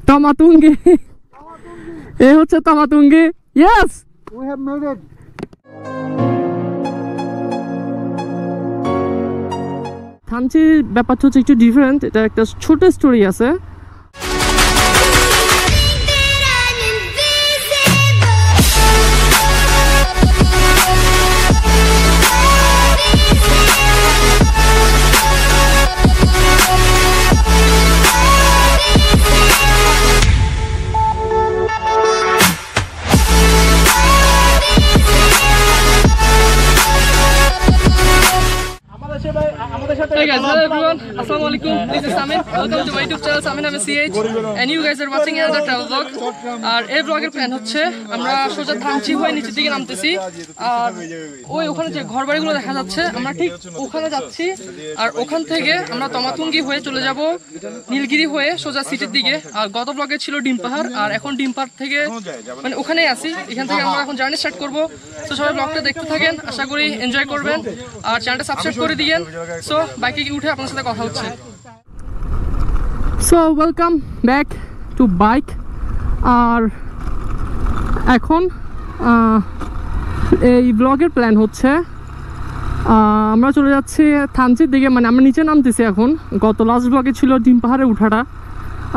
Tamatungi. এই হচ্ছে Tamatungi. Yes, we have made it. Thanchi ব্যাপারটা হচ্ছে একটু ডিফারেন্ট। এটা একটা ছোট স্টোরি আছে। Hey guys, hello everyone. Assalamualaikum. This is Samin. Welcome to my YouTube channel Samin CH. And you guys are watching another travel vlog. আর এই vlogger plan হচ্ছে আমরা সোজা থানচি হয়ে নিচের দিকে নামতেছি। আর ওই ওখানে যে ঘরবাড়িগুলো দেখা যাচ্ছে আমরা ঠিক ওখানে যাচ্ছি। আর ওখান থেকে আমরা তমাতুঙ্গি হয়ে চলে যাব নীলগিরি হয়ে সোজা সিটির দিকে। আর গত vlogge ছিল ডিম পাহাড়, আর এখন ডিম পাহাড় থেকে মানে ওখানেই আছি। এখান থেকে আমরা এখন জার্নি স্টার্ট করব। তো সবাই vlogটা দেখতে থাকেন, আশা করি এনজয় করবেন। আর চ্যানেলটা সাবস্ক্রাইব করে দিয়েন। সো বাইকে উঠে আপনার সাথে কথা হচ্ছে। So welcome back to bike. আর এখন এই ব্লগের প্ল্যান হচ্ছে আমরা চলে যাচ্ছি থানচির দিকে। মানে আমরা নিচে নামতেছি এখন। গত লাস্ট ব্লগে ছিল ডিম পাহাড়ে উঠাটা,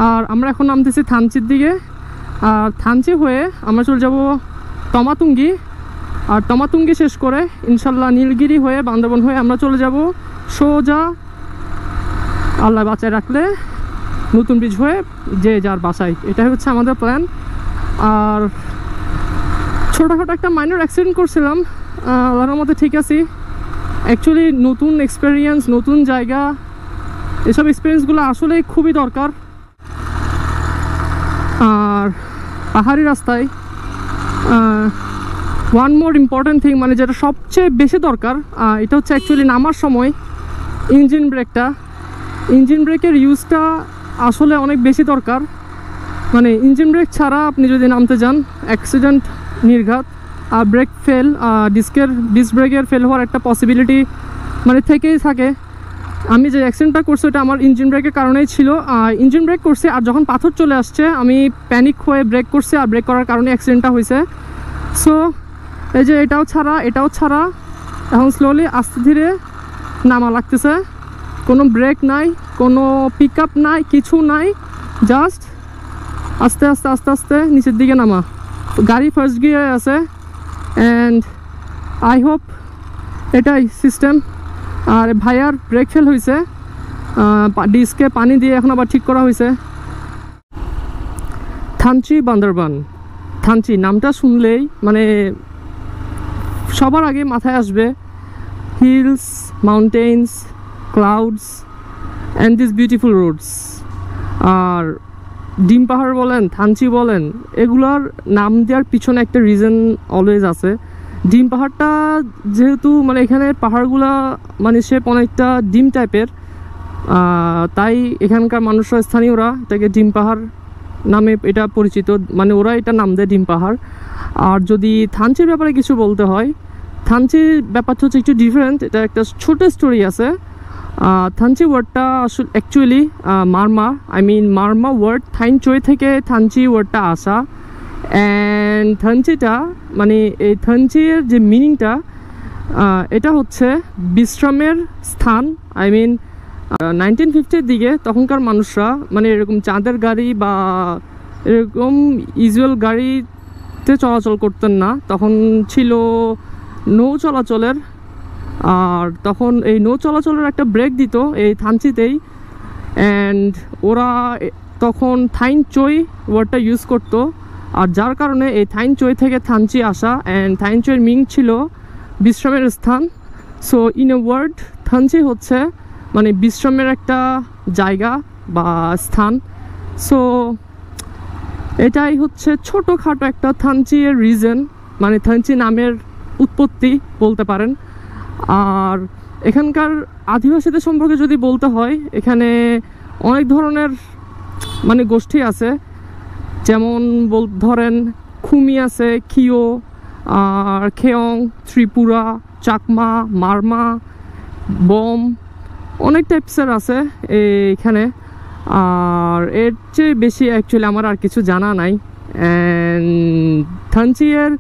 আর আমরা এখন নামতেছি থানচির দিকে। আর থানচি হয়ে আমরা চলে যাব তমাতুঙ্গি। আর তমাতুঙ্গি শেষ করে ইনশাল্লাহ নীলগিরি হয়ে বান্দরবন হয়ে আমরা চলে যাব সোজা আল্লাহ বাঁচায় রাখলে নতুন ব্রিজ হয়ে যে যার বাসায়। এটাই হচ্ছে আমাদের প্ল্যান। আর ছোটোখাটো একটা মাইনর অ্যাক্সিডেন্ট করছিলাম, আল্লাহর মধ্যে ঠিক আছি। অ্যাকচুয়ালি নতুন এক্সপেরিয়েন্স, নতুন জায়গা, এসব এক্সপিরিয়েন্সগুলো আসলে খুবই দরকার। আর পাহাড়ি রাস্তায় ওয়ান মোর ইম্পর্টেন্ট থিং, মানে যেটা সবচেয়ে বেশি দরকার, এটা হচ্ছে অ্যাকচুয়ালি নামার সময় ইঞ্জিন ব্রেকটা। ইঞ্জিন ব্রেকের ইউজটা আসলে অনেক বেশি দরকার। মানে ইঞ্জিন ব্রেক ছাড়া আপনি যদি নামতে যান অ্যাক্সিডেন্ট নির্ঘাত। আর ব্রেক ফেল, ডিস্ক ব্রেকের ফেল হওয়ার একটা পসিবিলিটি মানে থেকেই থাকে। আমি যে অ্যাক্সিডেন্টটা করছি ওটা আমার ইঞ্জিন ব্রেকের কারণেই ছিল। ইঞ্জিন ব্রেক করছি, আর যখন পাথর চলে আসছে আমি প্যানিক হয়ে ব্রেক করছি, আর ব্রেক করার কারণে অ্যাক্সিডেন্টটা হয়েছে। সো এই যে এটাও ছাড়া এখন স্লোলি আস্তে ধীরে নামা লাগতেছে। কোনো ব্রেক নাই, কোনো পিক আপ নাই, কিছু নাই, জাস্ট আস্তে আস্তে আস্তে আস্তে নিচের দিকে নামা। গাড়ি ফার্স্ট গিয়ারে আছে অ্যান্ড আই হোপ এটাই সিস্টেম। আর ভাইয়ার ব্রেক ফেল হয়েছে, ডিস্কে পানি দিয়ে এখন আবার ঠিক করা হয়েছে। থানচি বান্দরবান। থানচি নামটা শুনলেই মানে সবার আগে মাথায় আসবে hills, mountains, clouds and this beautiful roads. আর ডিম পাহাড় বলেন, থানচি বলেন, এগুলার নাম দেওয়ার পিছনে একটা রিজন অলওয়েজ আছে। ডিম পাহাড়টা যেহেতু মানে এখানে পাহাড়গুলা মানে শেপ অনেকটা ডিম টাইপের, তাই এখানকার মানুষরা, স্থানীয়রা এটাকে ডিম পাহাড় নামে এটা পরিচিত, মানে ওরা এটা নাম দেয় ডিম পাহাড়। আর যদি থানচির ব্যাপারে কিছু বলতে হয়, থানচির ব্যাপারটা হচ্ছে একটু ডিফারেন্ট। এটা একটা ছোট স্টোরি আছে। থানচি ওয়ার্ডটা আসলে অ্যাকচুয়ালি মারমা ওয়ার্ড থাইনচই থেকে থানচি ওয়ার্ডটা আসা। অ্যান্ড থানচিটা মানে এই থানচির যে মিনিংটা, এটা হচ্ছে বিশ্রামের স্থান। 1950-র দিকে তখনকার মানুষরা মানে এরকম চাঁদের গাড়ি বা এরকম ইউজুয়াল গাড়িতে চলাচল করতেন না, তখন ছিল নৌ চলাচলের। আর তখন এই নৌ চলাচলের একটা ব্রেক দিত এই থানচিতেই। অ্যান্ড ওরা তখন থাইনচই ওয়ার্ডটা ইউজ করতো, আর যার কারণে এই থাইনচই থেকে থানচি আসা। অ্যান্ড থাইনচইয়ের মিনিং ছিল বিশ্রামের স্থান। So in a word Thanchi হচ্ছে মানে বিশ্রামের একটা জায়গা বা স্থান। সো এটাই হচ্ছে ছোটোখাটো একটা থানচির রিজন, মানে থানচি নামের উৎপত্তি বলতে পারেন। আর এখানকার আদিবাসীদের সম্পর্কে যদি বলতে হয়, এখানে অনেক ধরনের মানে গোষ্ঠী আছে। যেমন ধরেন খুমি আছে, খিও, আর খেয়ং, ত্রিপুরা, চাকমা, মারমা, বম, অনেক টাইপসের আছে এইখানে। আর এর চেয়ে বেশি অ্যাকচুয়ালি আমার আর কিছু জানা নাই। অ্যান্ড থানচির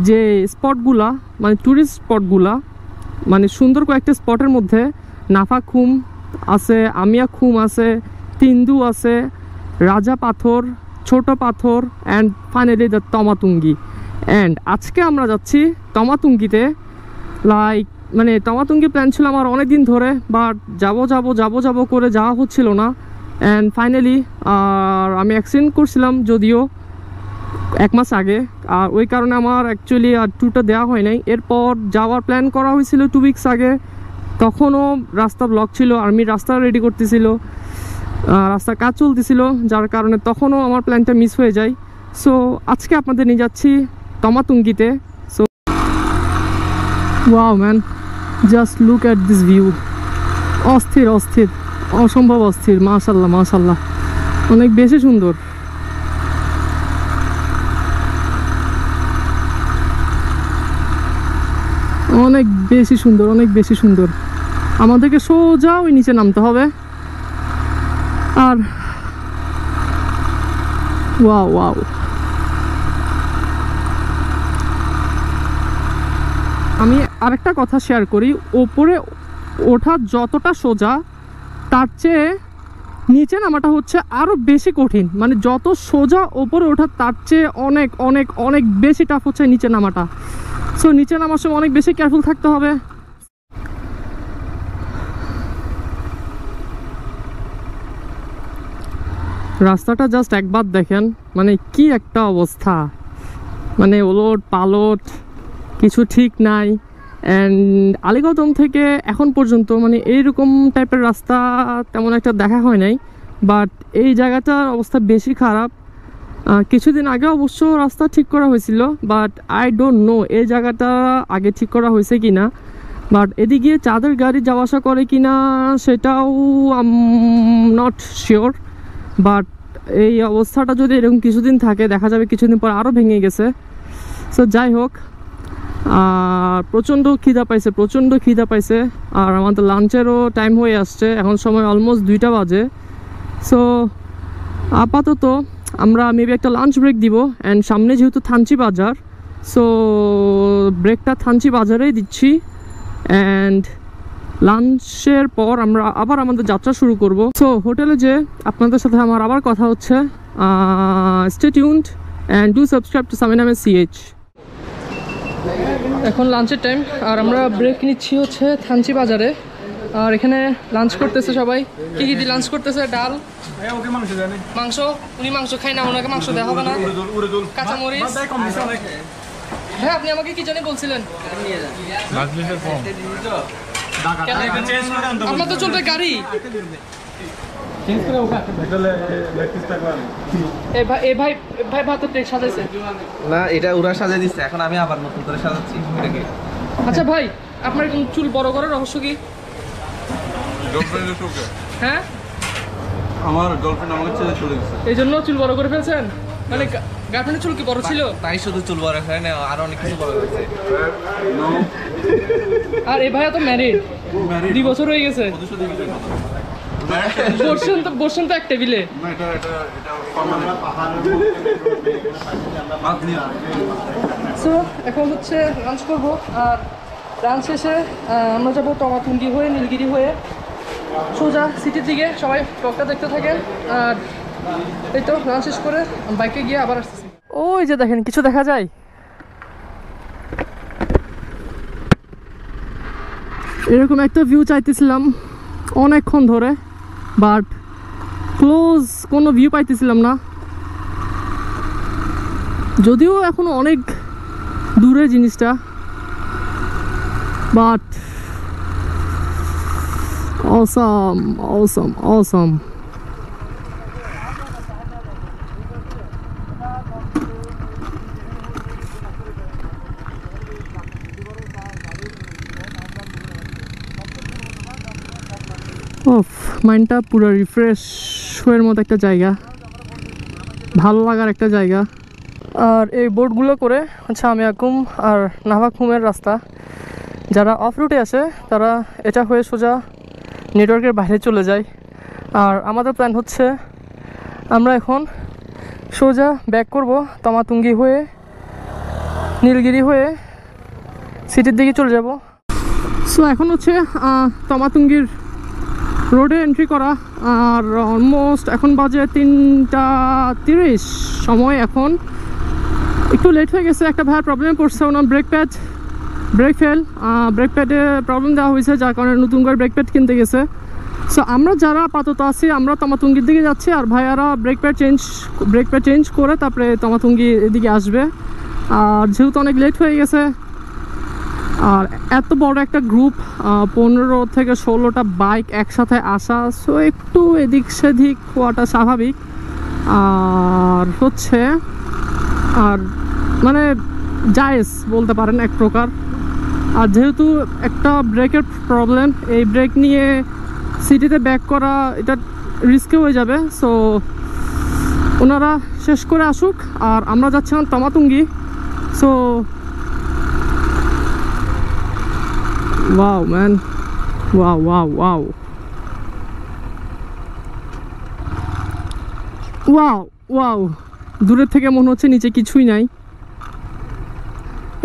যে স্পটগুলা মানে ট্যুরিস্ট স্পটগুলা মানে সুন্দর কয়েকটা স্পটের মধ্যে নাফা খুম আছে, আমিয়া খুম আছে, তিন্দু আছে, রাজা পাথর, ছোট পাথর অ্যান্ড ফাইনালি দ্য তমাতুঙ্গি। অ্যান্ড আজকে আমরা যাচ্ছি তমাতুঙ্গিতে। লাইক মানে তমাতুঙ্গি প্ল্যান ছিল আমার অনেক দিন ধরে, বাট যাবো করে যাওয়া হচ্ছিল না। অ্যান্ড ফাইনালি আর আমি অ্যাক্সিডেন্ট করছিলাম যদিও 1 মাস আগে, আর ওই কারণে আমার অ্যাকচুয়ালি আর ট্যুরটা দেওয়া হয় নাই। এরপর যাওয়ার প্ল্যান করা হয়েছিল 2 উইকস আগে, তখনও রাস্তা ব্লক ছিল, আর্মি রাস্তা রেডি করতেছিল, রাস্তার কাজ চলতেছিল, যার কারণে তখনও আমার প্ল্যানটা মিস হয়ে যায়। সো আজকে আপনাদের নিয়ে যাচ্ছি তমাতুঙ্গিতে। So wow man, just look at this view. অস্থির অস্থির, অসম্ভব অস্থির। মাশাল্লাহ মাশাল্লাহ, অনেক বেশি সুন্দর। অনেক বেশি সুন্দর, অনেক বেশি সুন্দর। আমাদেরকে সোজা ওই নিচে নামতে হবে। আর ওয়াও ওয়াও, আমি আরেকটা কথা শেয়ার করি, ওপরে ওঠা যতটা সোজা তার চেয়ে নিচে নামাটা হচ্ছে আরও বেশি কঠিন। মানে যত সোজা ওপরে ওঠা তার চেয়ে অনেক অনেক অনেক বেশি টাফ হচ্ছে নিচে নামাটা। সো নিচে নামার সময় অনেক বেশি কেয়ারফুল থাকতে হবে। রাস্তাটা জাস্ট একবার দেখেন, মানে কি একটা অবস্থা, মানে ওলট পালট, কিছু ঠিক নাই। অ্যান্ড আলীগৌতম থেকে এখন পর্যন্ত মানে এইরকম টাইপের রাস্তা তেমন একটা দেখা হয় নাই, বাট এই জায়গাটার অবস্থা বেশি খারাপ। কিছুদিন আগে অবশ্য রাস্তা ঠিক করা হয়েছিল, বাট আই ডোন্ট নো এই জায়গাটা আগে ঠিক করা হয়েছে কি না। বাট এদিকে চাঁদের গাড়ি যাওয়া আসা করে কি না সেটাও নট শিওর। বাট এই অবস্থাটা যদি এরকম কিছুদিন থাকে, দেখা যাবে কিছুদিন পর আরও ভেঙে গেছে। সো যাই হোক, আর প্রচণ্ড খিদা পাইছে, আর আমাদের লাঞ্চেরও টাইম হয়ে আসছে, এখন সময় অলমোস্ট 2টা বাজে। সো আপাতত আমরা মেবি একটা লাঞ্চ ব্রেক দিব। অ্যান্ড সামনে যেহেতু থানচি বাজার, সো ব্রেকটা থানচি বাজারেই দিচ্ছি। অ্যান্ড লাঞ্চের পর আমরা আবার আমাদের যাত্রা শুরু করব। সো হোটেলে যে আপনাদের সাথে আমার আবার কথা হচ্ছে। Stay tuned and do subscribe to Samin Ahmed CH। এখন লাঞ্চের টাইম, আর আমরা ব্রেক নিচ্ছি হচ্ছে থানচি বাজারে। আর এখানে লাঞ্চ করতেছে সবাই। কি কি দিয়ে লাঞ্চ করতেছে? ডাল, মাংস। উনি মাংস খাই না, ওনাকে মাংস দেওয়া হবে না। কাঁচামরিচ। হ্যাঁ, আপনি আমাকে কি জানি বলছিলেন? আপনার তো চলবে গাড়ি। ভাই ভাত সাজাইছে না, এটা ওরা সাজাই দিচ্ছে, এখন আমি আবার নতুন করে সাজাচ্ছি এটাকে। আচ্ছা ভাই, আপনার চুল বড় করার রহস্য কি? হ্যাঁ, আমার গার্লফ্রেন্ড আমাকে ছেড়ে চলে গেছে, এই জন্য চুল বড় করে ফেলছেন? মানে গার্লফ্রেন্ডের চুল কি বড় ছিল? তাই শুধু চুল বড় হয় না, আরো অনেক কিছু বড় হয়েছে। আর এই ভাইয়া তো ম্যারিড, 2 বছর হয়ে গেছে। বসছেন তো এক টেবিলে। সো এখন হচ্ছে লাঞ্চ করব, আর লাঞ্চ শেষে আমরা যাবো তমাতুঙ্গি হয়ে নীলগিরি হয়ে সোজা সিটির দিকে। সবাই ব্লগটা দেখতে থাকেন। আর এই তো লাঞ্চ শেষ করে বাইকে গিয়ে আবার আসতেছি। ওই যে দেখেন, কিছু দেখা যায়। এরকম একটা ভিউ চাইতেছিলাম অনেকক্ষণ ধরে, বাট ক্লোজ কোনো ভিউ পাইতেছিলাম না। যদিও এখনো অনেক দূরে জিনিসটা, বাট awesome, awesome, awesome. মাইন্ডটা পুরো রিফ্রেশ হওয়ার মতো একটা জায়গা, ভালো লাগার একটা জায়গা। আর এই বোর্ডগুলো করে হচ্ছে আমিয়া খুম আর নাভা খুমের রাস্তা। যারা অফ রুটে আসে তারা এটা হয়ে সোজা নেটওয়ার্কের বাইরে চলে যায়। আর আমাদের প্ল্যান হচ্ছে আমরা এখন সোজা ব্যাক করব তমাতুঙ্গি হয়ে নীলগিরি হয়ে সিটির দিকে চলে যাব। সো এখন হচ্ছে তমাতুঙ্গির রোডে এন্ট্রি করা, আর অলমোস্ট এখন বাজে 3:30 সময়। এখন একটু লেট হয়ে গেছে, একটা ভাইয়ের প্রবলেম পড়ছে, ওনার ব্রেক প্যাডে প্রবলেম দেওয়া হয়েছে, যার কারণে নতুন করে ব্রেক প্যাড কিনতে গেছে। সো আমরা যারা আপাতত আছি আমরা তমাতুঙ্গির দিকে যাচ্ছি, আর ভাইয়ারা ব্রেক প্যাড চেঞ্জ করে তারপরে তমাতুঙ্গি এদিকে আসবে। আর যেহেতু অনেক লেট হয়ে গেছে, আর এত বড় একটা গ্রুপ 15 থেকে 16টা বাইক একসাথে আসা, সো একটু এদিক সেদিক হওয়াটা স্বাভাবিক। আর হচ্ছে আর মানে জায়েজ বলতে পারেন এক প্রকার। আর যেহেতু একটা ব্রেকের প্রবলেম, এই ব্রেক নিয়ে সিটিতে ব্যাক করা এটা রিস্কে হয়ে যাবে। সো ওনারা শেষ করে আসুক, আর আমরা যাচ্ছিলাম Tamatungi. So wow man, wow wow wow wow wow, দূরের থেকে মনে হচ্ছে নিচে কিছুই নাই,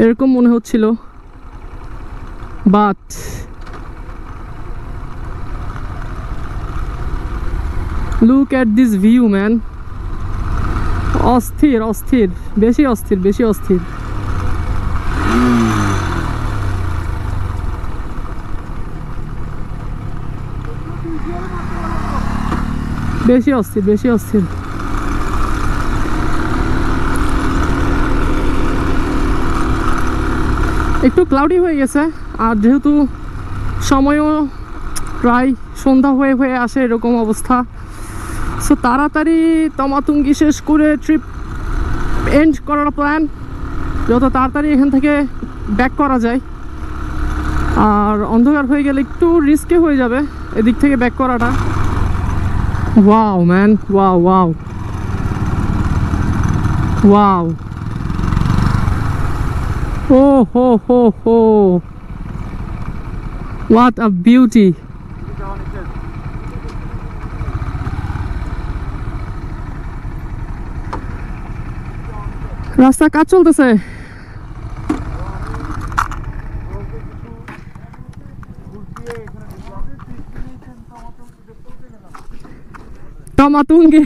এরকম মনে হচ্ছিল। But look at this view man, অস্থির অস্থির, বেশি অস্থির, বেশি অস্থির। বেশি অস্থির, বেশি অস্থির। একটু ক্লাউডি হয়ে গেছে, আর যেহেতু সময়ও প্রায় সন্ধ্যা হয়ে হয়ে আসে এরকম অবস্থা, সো তাড়াতাড়ি তমাতুঙ্গি শেষ করে ট্রিপ এন্ড করার প্ল্যান, যত তাড়াতাড়ি এখান থেকে ব্যাক করা যায়। আর অন্ধকার হয়ে গেলে একটু রিস্কে হয়ে যাবে এদিক থেকে ব্যাক করাটা। Wow man, wow wow wow, ও হো হো হো, what a beauty. রাস্তা কাজ চলতেছে। তমাতুঙ্গি,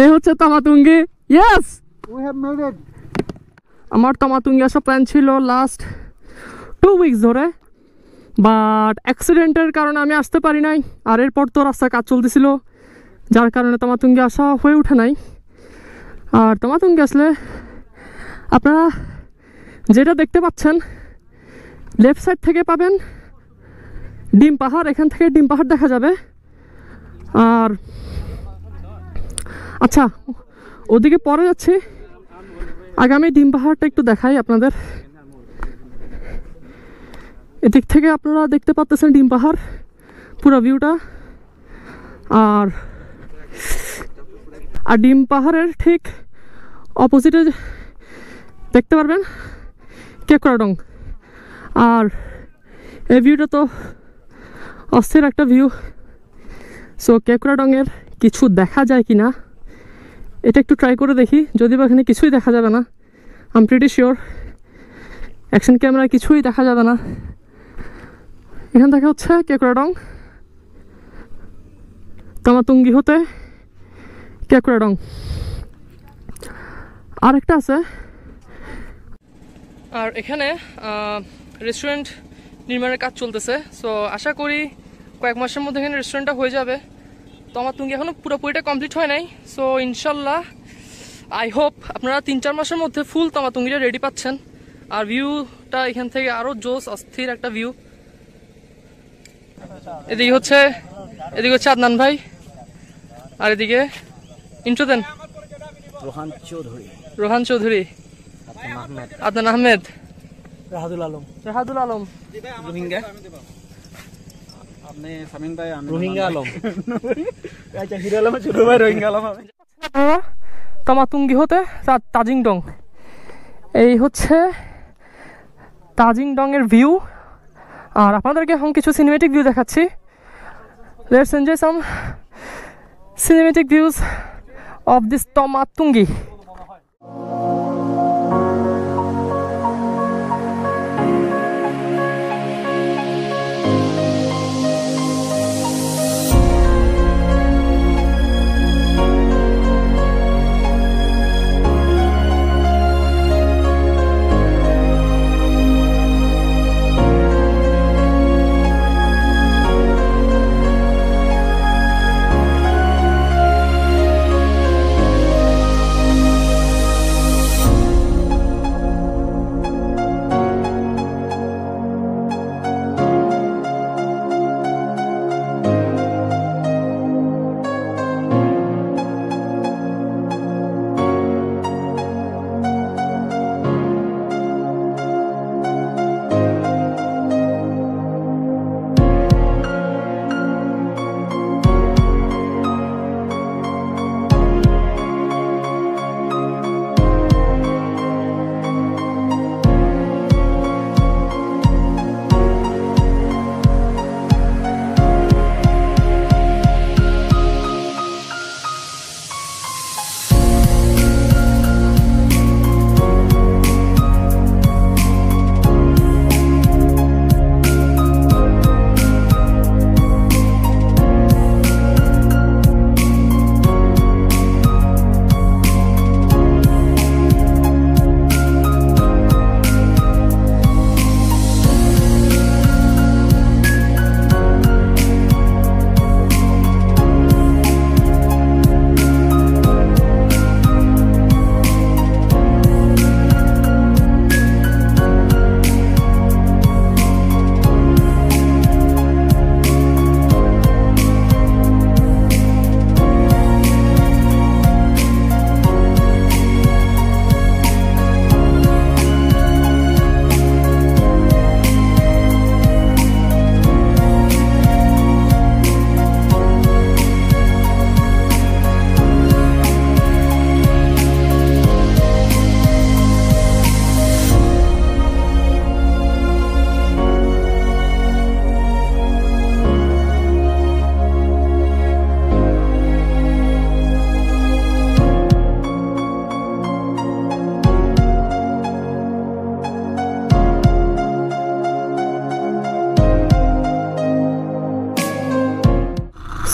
এ হচ্ছে Tamatungi. Yes, We have made it. আমার তমাতুঙ্গি আসা প্ল্যান ছিল লাস্ট 2 উইকস ধরে, বাট অ্যাক্সিডেন্টের কারণে আমি আসতে পারি নাই। আর এরপর তো রাস্তায় কাজ চলতেছিল, যার কারণে তমাতুঙ্গি আসা হয়ে ওঠে নাই। আর তমাতুঙ্গি আসলে আপনারা যেটা দেখতে পাচ্ছেন, লেফট সাইড থেকে পাবেন ডিম পাহাড়, এখান থেকে ডিম পাহাড় দেখা যাবে। আর আচ্ছা, ওদিকে পরে যাচ্ছি, আগামী ডিম পাহাড়টা একটু দেখাই আপনাদের। এদিক থেকে আপনারা দেখতে পাচ্ছেন ডিম পাহাড় পুরো ভিউটা। আর ডিম পাহাড়ের ঠিক অপোজিটে দেখতে পারবেন কেকড়াডং। আর এই ভিউটা তো অস্থির একটা ভিউ। সো কেকড়াডংয়ের কিছু দেখা যায় কি না এটা একটু ট্রাই করে দেখি, যদি বা এখানে কিছুই দেখা যাবে না, I am pretty sure action ক্যামেরায় কিছুই দেখা যাবে না। এখান থেকে হচ্ছে কেকড়াডং, তমাতুঙ্গি হতে কেকড়াডং। আরেকটা আছে, আর এখানে রেস্টুরেন্ট নির্মাণের কাজ চলতেছে। সো আশা করি কয়েক মাসের মধ্যে এখানে রেস্টুরেন্টটা হয়ে যাবে। তমাতুঙ্গি এখনও পুরোপুরিটা কমপ্লিট হয় নাই। সো ইনশাল্লাহ আই হোপ আপনারা 3-4 মাসের মধ্যে ফুল তমাতুঙ্গিটা রেডি পাচ্ছেন। আর ভিউটা এখান থেকে আরও জোস অস্থির একটা ভিউ। এদিকে হচ্ছে আদনান ভাই, আর এদিকে ইন্ট্রো দেন রোহান চৌধুরী, আদনান আহমেদ, রাহাদুল আলম, রোহিঙ্গা। আপনি সামিন ভাই, রোহিঙ্গা আলম। আচ্ছা, হিরো আলম ছোট ভাই, রোহিঙ্গা আলম। তমাতুঙ্গি হতে তাজিংডং। এই হচ্ছে তাজিংডং এর ভিউ। আর আপনাদেরকে এখন কিছু সিনেমেটিক ভিউ দেখাচ্ছি। Let's enjoy some cinematic views of this Tomatungi.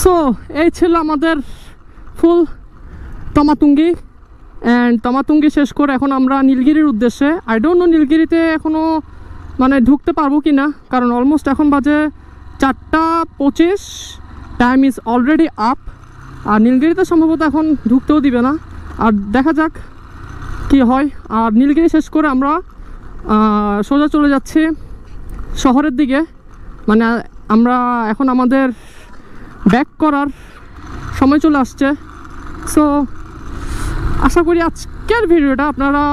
So এই ছিল আমাদের ফুল তমাতুঙ্গি অ্যান্ড তমাতুঙ্গি শেষ করে এখন আমরা নীলগিরির উদ্দেশ্যে। আই ডোন্ট নো নীলগিরিতে এখনও মানে ঢুকতে পারবো কি না, কারণ অলমোস্ট এখন বাজে 4:25, টাইম ইজ অলরেডি আপ। আর নীলগিরিতে সম্ভবত এখন ঢুকতেও দিবে না, আর দেখা যাক কি হয়। আর নীলগিরি শেষ করে আমরা সোজা চলে যাচ্ছি শহরের দিকে, মানে আমরা এখন আমাদের ব্যাক করার সময় চলে আসছে। সো আশা করি আজকের ভিডিওটা আপনারা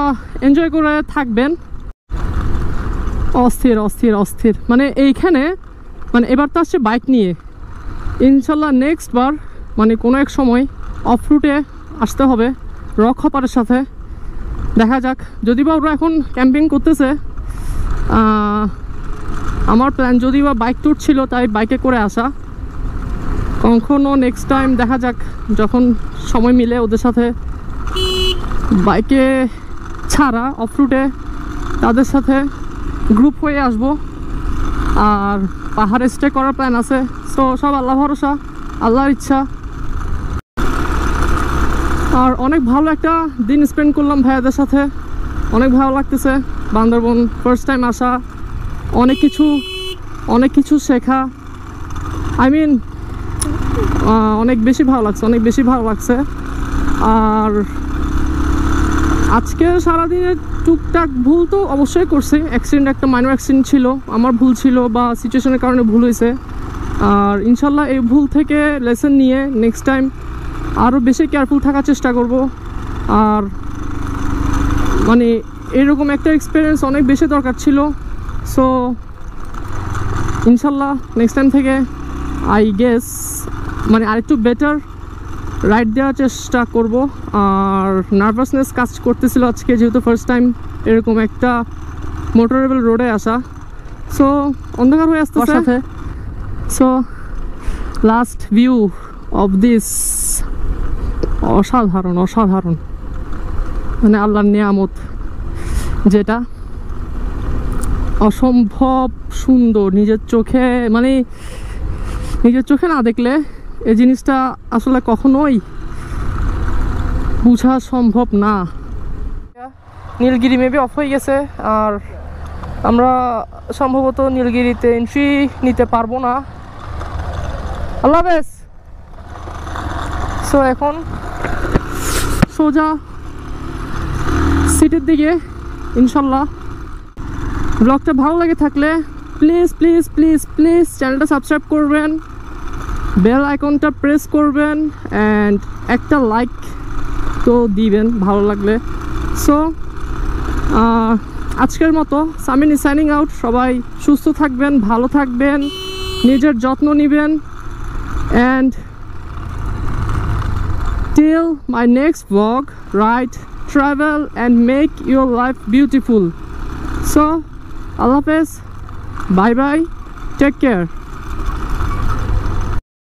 এনজয় করে থাকবেন। অস্থির অস্থির অস্থির, মানে এইখানে মানে এবার তো আসছে বাইক নিয়ে, ইনশাল্লাহ নেক্সট বার মানে কোনো এক সময় অফ রুটে আসতে হবে রক হপারের সাথে। দেখা যাক, যদি বা ওরা এখন ক্যাম্পিং করতেছে, আমার প্ল্যান যদি বা বাইক ট্যুর ছিল তাই বাইকে করে আসা। কখনো নেক্সট টাইম দেখা যাক যখন সময় মিলে ওদের সাথে বাইকে ছাড়া অফ রুটে তাদের সাথে গ্রুপ হয়ে আসবো। আর পাহাড়ে স্টে করার প্ল্যান আছে। সো সব আল্লাহ ভরসা, আল্লাহর ইচ্ছা। আর অনেক ভালো একটা দিন স্পেন্ড করলাম ভাইয়াদের সাথে, অনেক ভালো লাগতেছে। বান্দরবন ফার্স্ট টাইম আসা, অনেক কিছু শেখা, আই মিন অনেক বেশি ভালো লাগছে। আর আজকে সারাদিনে টুকটাক ভুল তো অবশ্যই করছি, একটা মাইনর অ্যাক্সিডেন্ট ছিল, আমার ভুল ছিল বা সিচুয়েশনের কারণে ভুল হয়েছে। আর ইনশাল্লাহ এই ভুল থেকে লেসন নিয়ে নেক্সট টাইম আরও বেশি কেয়ারফুল থাকার চেষ্টা করব। আর মানে এরকম একটা এক্সপিরিয়েন্স অনেক বেশি দরকার ছিল। সো ইনশাল্লাহ নেক্সট টাইম থেকে আই গেস মানে আরেকটু বেটার রাইড দেওয়ার চেষ্টা করব। আর নার্ভাসনেস কাজ করতেছিল আজকে, যেহেতু ফার্স্ট টাইম এরকম একটা মোটরেবল রোডে আসা। সো অন্ধকার হয়ে আসতে সাথে, so last view of this, অসাধারণ অসাধারণ, মানে আল্লাহর নিয়ামত, যেটা অসম্ভব সুন্দর। নিজের চোখে, মানে নিজের চোখে না দেখলে এই জিনিসটা আসলে কখনোই বোঝা সম্ভব না। নীলগিরি মেবি অফ হয়ে গেছে, আর আমরা সম্ভবত নীলগিরিতে এন্ট্রি নিতে পারবো না। আল্লাহ হাফেজ। সো এখন সোজা সিটির দিকে ইনশাল্লাহ। ব্লগটা ভালো লাগে থাকলে প্লিজ প্লিজ প্লিজ প্লিজ চ্যানেলটা সাবস্ক্রাইব করবেন, বেল আইকনটা প্রেস করবেন, অ্যান্ড একটা লাইক তো দিবেন ভালো লাগলে। সো আজকের মতো সামিন ইজ সাইনিং আউট। সবাই সুস্থ থাকবেন, ভালো থাকবেন, নিজের যত্ন নেবেন, and till my next vlog, write, travel and make your life beautiful. So Allah Hafiz, bye bye, take care.